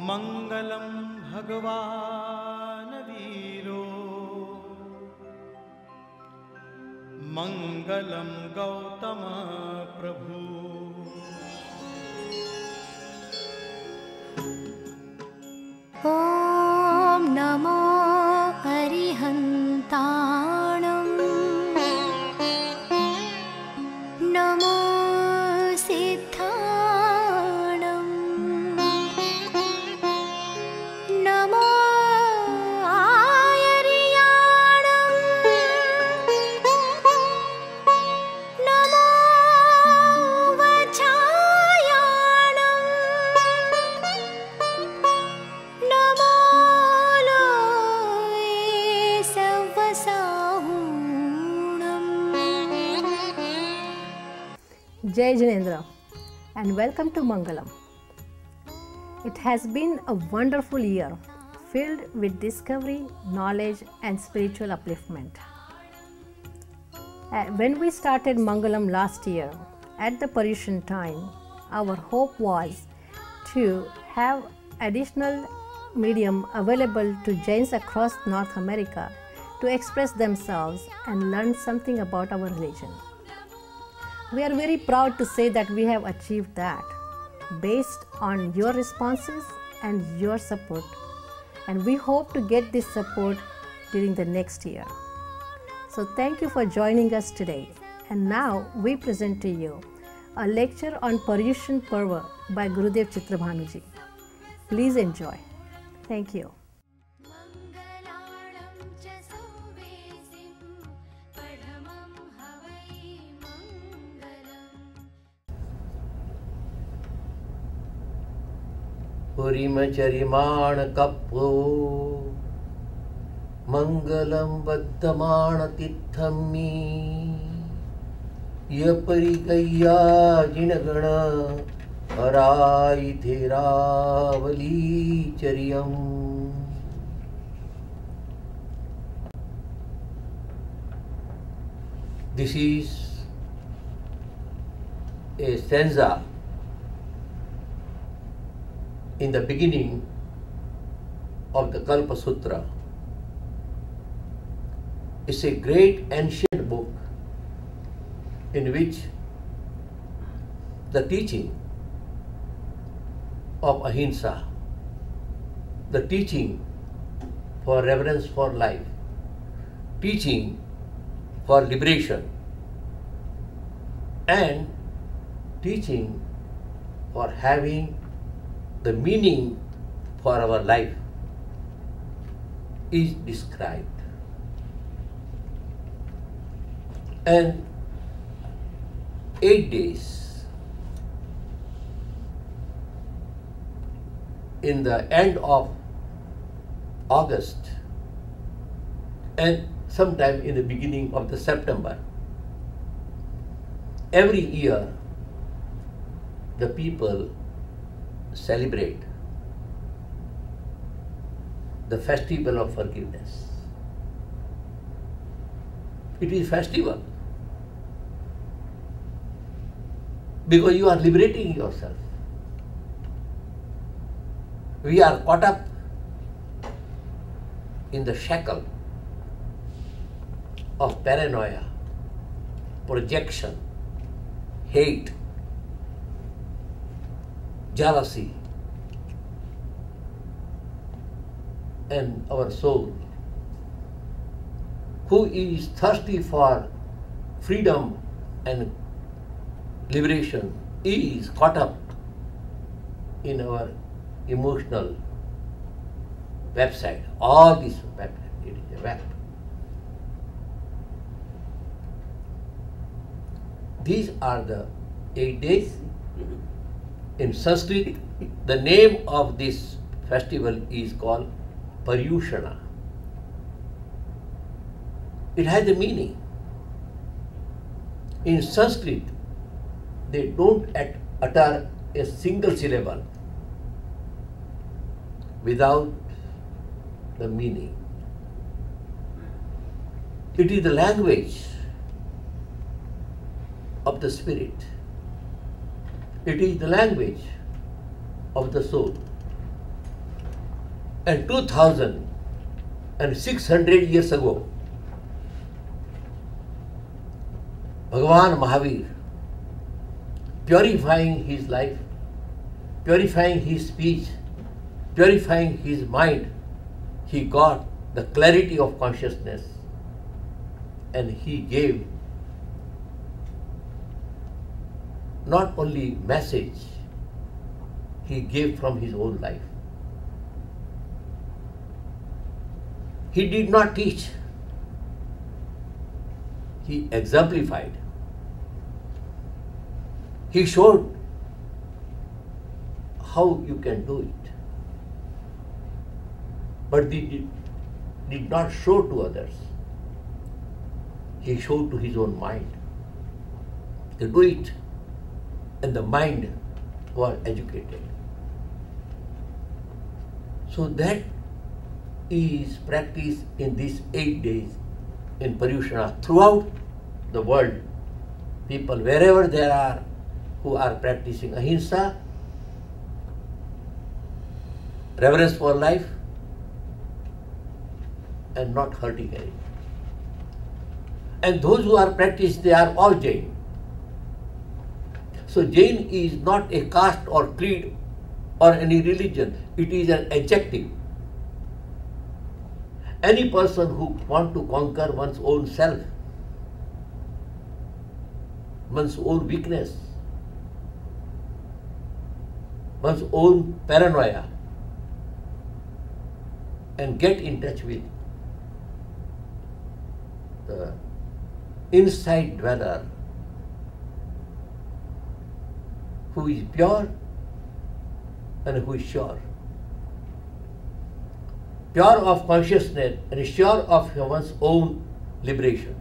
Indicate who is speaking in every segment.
Speaker 1: मंगलम भगवान वीरो मंगलम गौतम प्रभु।
Speaker 2: ॐ नमो अरिहन्ताणं नमो सिद्धाणं नमो आयर्याणं नमो वचायाणं नमो लोये सवसाहूणम्।
Speaker 3: Jai Jinendra and welcome to Mangalam. It has been a wonderful year filled with discovery, knowledge and spiritual upliftment. When we started Mangalam last year at the Paryushan time, our hope was to have additional medium available to Jains across North America to express themselves and learn something about our religion. We are very proud to say that we have achieved that based on your responses and your support, and we hope to get this support during the next year. So thank you for joining us today, and now we present to you a lecture on Paryushan Parva by Gurudev Chitrabhanuji. Please enjoy. Thank you.
Speaker 2: मङ्गलाणं च सौवेसिं पठमं हवै मङ्गलम्।
Speaker 4: पुरीमचरिमाण Copco मंगलम वर्धमान तिथम्मी यपरिगया जिनगण हराई थेरावली चरियम। This is a stanza in the beginning of the Kalpa Sutra. It's a great ancient book in which the teaching of ahimsa, the teaching for reverence for life, teaching for liberation, and teaching for having the meaning for our life is described. And 8 days in the end of August and sometime in the beginning of the September, every year the people celebrate the festival of forgiveness. It is festival because you are liberating yourself. We are caught up in the shackle of paranoia, projection, hate, jealousy, and our soul, who is thirsty for freedom and liberation, is caught up in our emotional website. All this website, it is a web. These are the 8 days. In Sanskrit, the name of this festival is called Paryushana. It has a meaning. In Sanskrit, they don't utter a single syllable without the meaning. It is the language of the spirit. It is the language of the soul. And 2600 years ago, Bhagavan Mahavir, purifying his life, purifying his speech, purifying his mind, he got the clarity of consciousness, and he gave not only message, he gave from his own life. He did not teach, he exemplified. He showed how you can do it, but he did not show to others. He showed to his own mind to do it, and the mind was educated. So that is practiced in these 8 days in Paryushana throughout the world. People wherever there are who are practicing ahimsa, reverence for life, and not hurting anyone. And those who are practiced, they are all Jain. So Jain is not a caste or creed or any religion. It is an adjective. Any person who wants to conquer one's own self, one's own weakness, one's own paranoia, and get in touch with the inside dweller who is pure and who is sure. Pure of consciousness and sure of one's own liberation.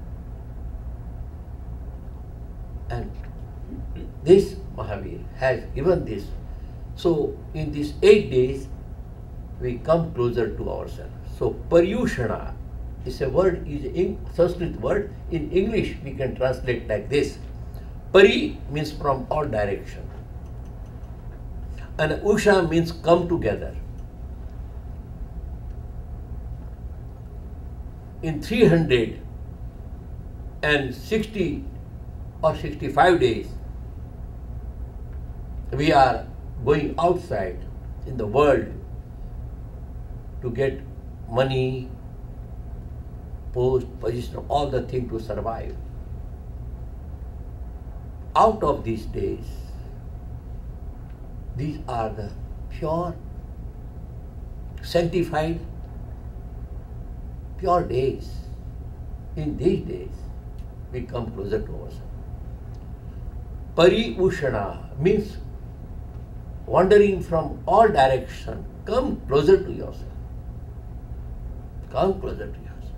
Speaker 4: And this Mahavir has given this. So in these 8 days, we come closer to ourselves. So Paryushana is a word, is a Sanskrit word. In English, we can translate like this. Pari means from all direction. And Usha means come together. In 360 or 65 days, we are going outside in the world to get money, post, position, all the things to survive. Out of these days, these are the pure, sanctified, pure days. In these days, we come closer to ourselves. Pariushana means wandering from all direction. Come closer to yourself. Come closer to yourself.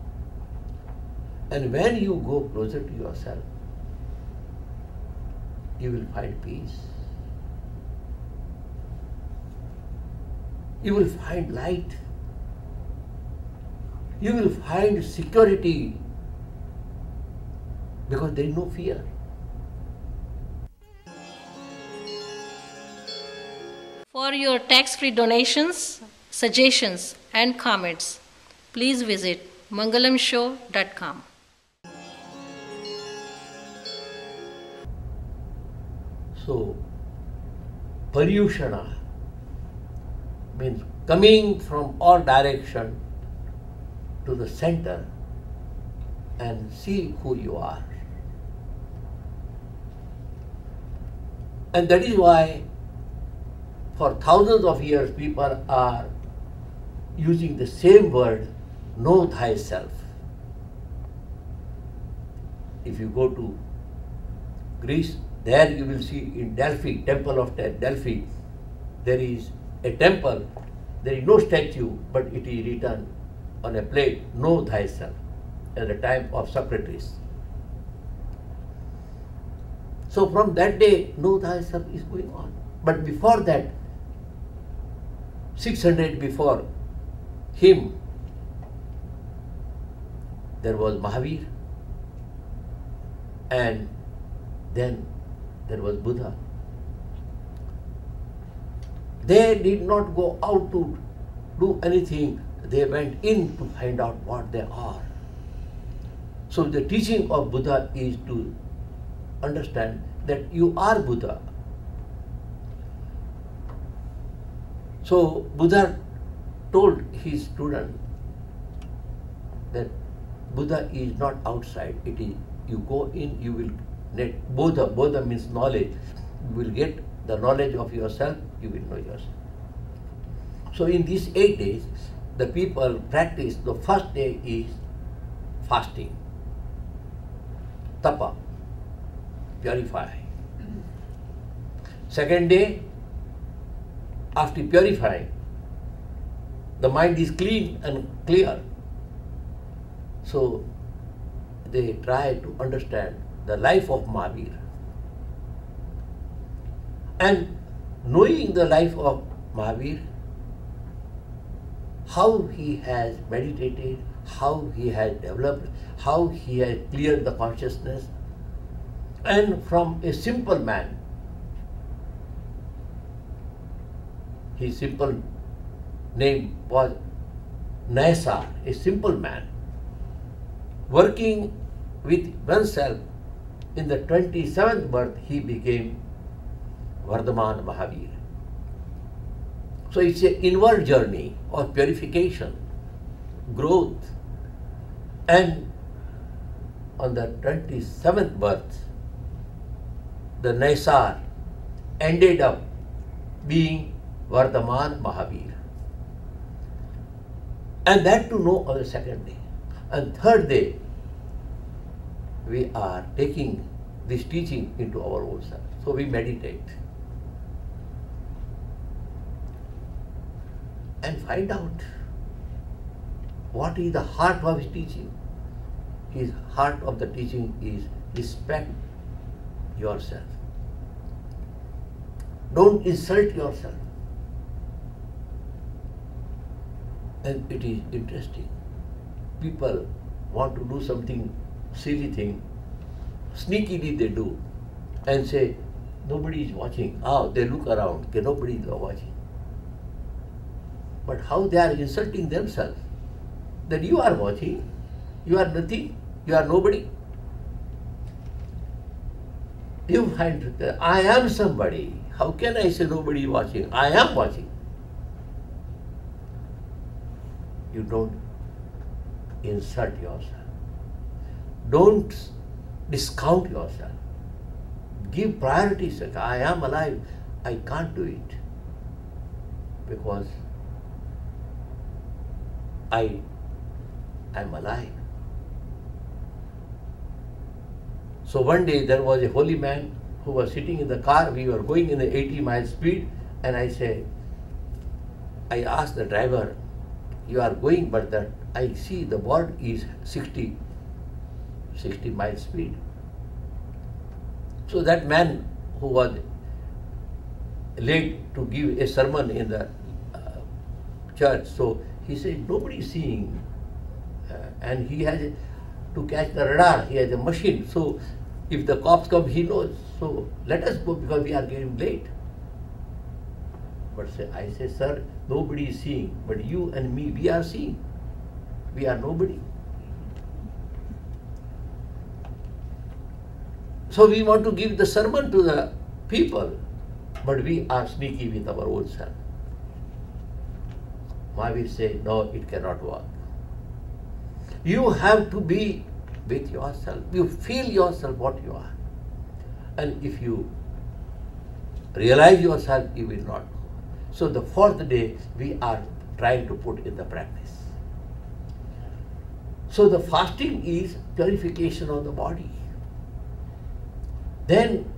Speaker 4: And when you go closer to yourself, you will find peace. You will find light. You will find security because there is no fear.
Speaker 3: For your tax-free donations, suggestions and comments, please visit mangalamshow.com.
Speaker 4: So, Paryushana means coming from all direction to the center and see who you are. And that is why for thousands of years people are using the same word, know thyself. If you go to Greece, there you will see in Delphi, temple of Delphi, there is a temple, there is no statue, but it is written on a plate, know thyself, at the time of Socrates. So from that day, know thyself is going on. But before that, 600 before him, there was Mahavir, and then there was Buddha. They did not go out to do anything, they went in to find out what they are. So the teaching of Buddha is to understand that you are Buddha. So Buddha told his student that Buddha is not outside. It is you go in, you will get Bodha. Bodha means knowledge. You will get the knowledge of yourself. You will know yourself. So in these 8 days, the people practice. The first day is fasting, tapa, purify. Second day, after purifying, the mind is clean and clear. So they try to understand the life of Mahavir. And knowing the life of Mahavir, how he has meditated, how he has developed, how he has cleared the consciousness, and from a simple man, his simple name was Naisar, a simple man, working with oneself. In the 27th birth, he became Vardhaman Mahavir. So it's an inward journey of purification, growth. And on the 27th birth, the Naisar ended up being Vardhaman Mahavir. And that to know on the second day. And third day, we are taking this teaching into our own self. So we meditate and find out what is the heart of his teaching. His heart of the teaching is respect yourself. Don't insult yourself. And it is interesting. People want to do something silly thing, sneakily they do, and say, nobody is watching. They look around, okay, nobody is watching. But how they are insulting themselves, that you are watching, you are nothing, you are nobody. You find that I am somebody. How can I say nobody is watching? I am watching. You don't insult yourself. Don't discount yourself. Give priority. Say, I am alive. I can't do it because I am alive. So one day there was a holy man who was sitting in the car. We were going in the 80-mile speed, and I asked the driver, you are going, but that I see the board is 60 mile speed. So that man who was late to give a sermon in the church, so he said, nobody is seeing, and he has to catch the radar, he has a machine, so if the cops come, he knows, so let us go because we are getting late. But I say, sir, nobody is seeing, but you and me, we are seeing. We are nobody. So we want to give the sermon to the people, but we are sneaky with our own self. Mahavir said, no, it cannot work. You have to be with yourself. You feel yourself what you are. And if you realize yourself, you will not. So the fourth day, we are trying to put in the practice. So the fasting is purification of the body. Then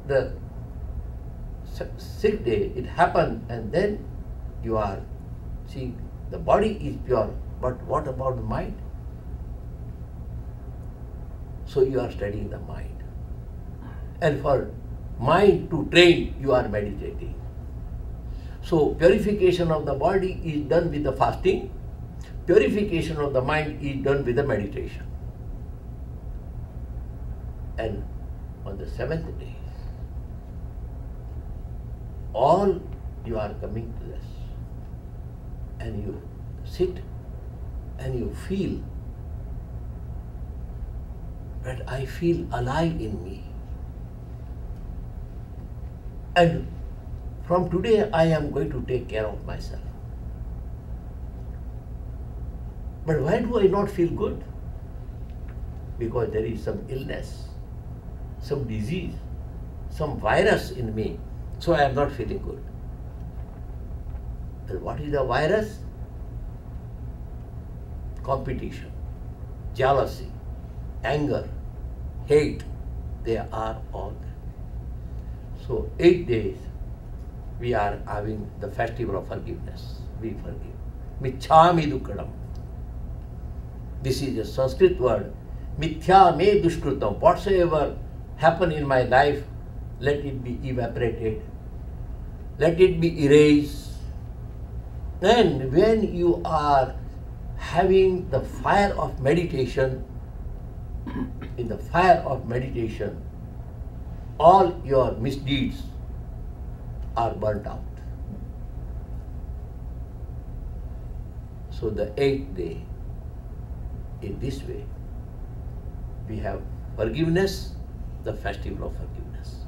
Speaker 4: the sixth day, it happened, and then you are, see, the body is pure, but what about the mind? So you are studying the mind. And for mind to train, you are meditating. So purification of the body is done with the fasting. Purification of the mind is done with the meditation. And on the seventh day, all you are coming to this. and you sit and you feel that I feel alive in me. And from today I am going to take care of myself. But why do I not feel good? Because there is some illness, some disease, some virus in me, so I am not feeling good. And what is the virus? Competition, jealousy, anger, hate, they are all there. So 8 days we are having the festival of forgiveness. We forgive. Michhami dukkadam. This is a Sanskrit word. Mithya me dushkrutam. Whatsoever happened in my life, let it be evaporated. Let it be erased. And when you are having the fire of meditation, in the fire of meditation, all your misdeeds are burnt out. So the 8th day, in this way, we have forgiveness, the festival of forgiveness.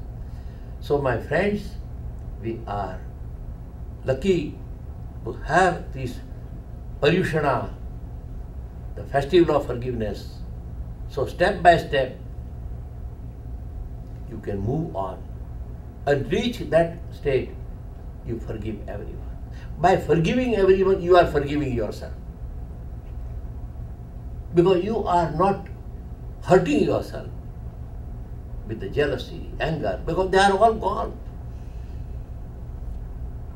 Speaker 4: So my friends, we are lucky to have this Paryushana, the festival of forgiveness. So step by step, you can move on and reach that state, you forgive everyone. By forgiving everyone, you are forgiving yourself. Because you are not hurting yourself with the jealousy, anger, because they are all gone.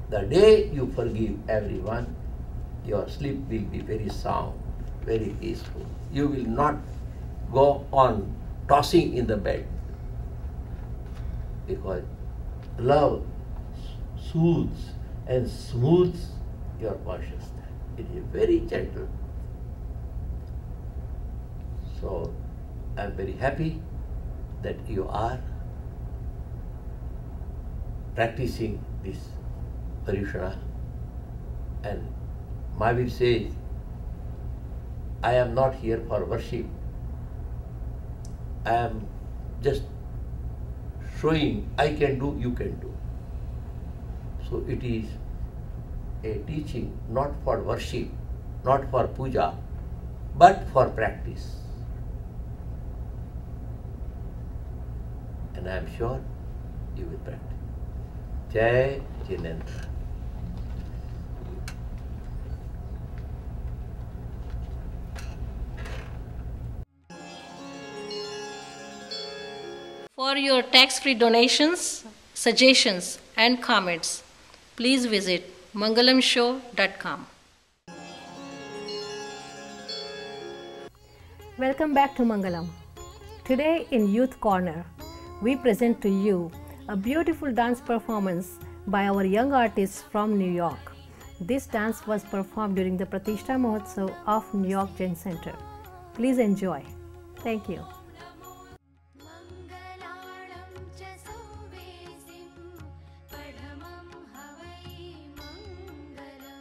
Speaker 4: The day you forgive everyone, your sleep will be very sound, very peaceful. You will not go on tossing in the bed, because love soothes and smooths your consciousness. It is very gentle. So I am very happy that you are practicing this Paryushana. And Mahavir says, I am not here for worship. I am just showing I can do, you can do. So it is a teaching not for worship, not for puja, but for practice. And I am sure you will practice. Jai Jinendra.
Speaker 3: For your tax-free donations, suggestions and comments, please visit mangalamshow.com. Welcome back to Mangalam. Today in Youth Corner, we present to you a beautiful dance performance by our young artists from New York. This dance was performed during the Pratishtha Mahotsav of New York Jain Center. Please enjoy. Thank you.
Speaker 2: मङ्गलाणं च सौवेसिं पठमं हवै मङ्गलम्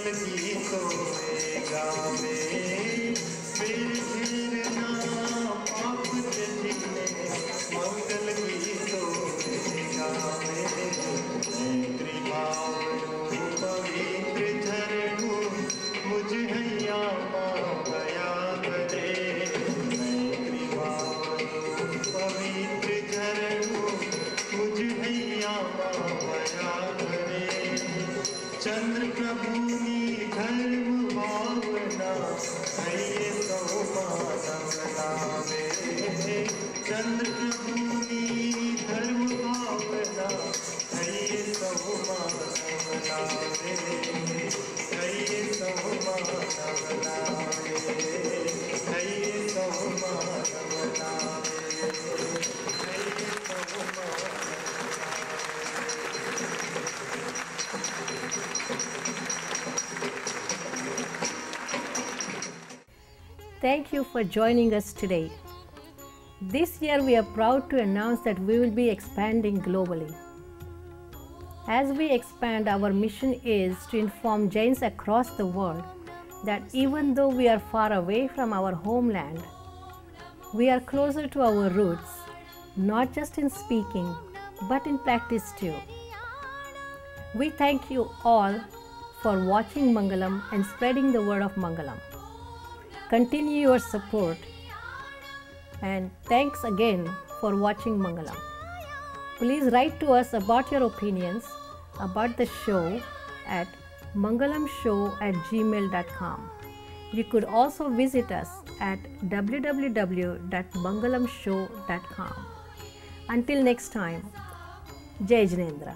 Speaker 1: मंगल गीतों गावे फिर ना पाप जजीने मंगल गीतों गावे कृपावनु पवित्र झरणु मुझ हैया माया करे कृपावनु पवित्र झरणु मुझ हैया माया करे चंद्र प्रभुनी धर्म भावना हये सो मानव नावे चंद्र प्रभुनी धर्म भावना हये सो मानव नावे हये सो मानव नावे हये सो मानव नावे हये सो मानव
Speaker 3: Thank you for joining us today. This year we are proud to announce that we will be expanding globally. As we expand, our mission is to inform Jains across the world that even though we are far away from our homeland, we are closer to our roots, not just in speaking, but in practice too. We thank you all for watching Mangalam and spreading the word of Mangalam. Continue your support, and thanks again for watching Mangalam. Please write to us about your opinions about the show at mangalamshow@gmail.com. You could also visit us at www.mangalamshow.com. Until next time, Jai Jinendra.